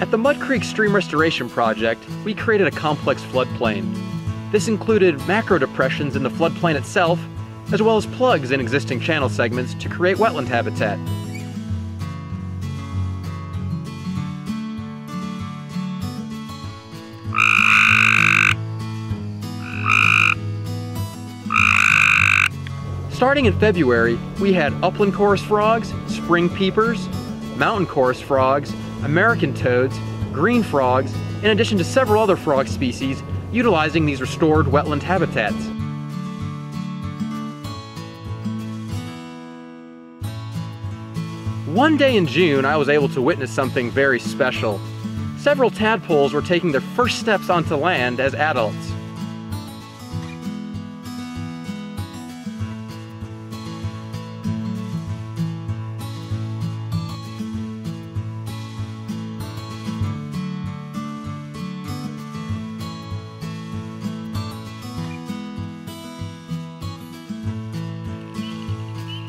At the Mud Creek Stream Restoration Project, we created a complex floodplain. This included macro depressions in the floodplain itself, as well as plugs in existing channel segments to create wetland habitat. Starting in February, we had upland chorus frogs, spring peepers, mountain chorus frogs, American toads, green frogs, in addition to several other frog species utilizing these restored wetland habitats. One day in June, I was able to witness something very special. Several tadpoles were taking their first steps onto land as adults.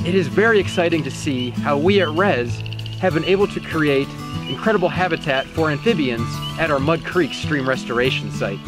It is very exciting to see how we at RES have been able to create incredible habitat for amphibians at our Mud Creek Stream Restoration Site.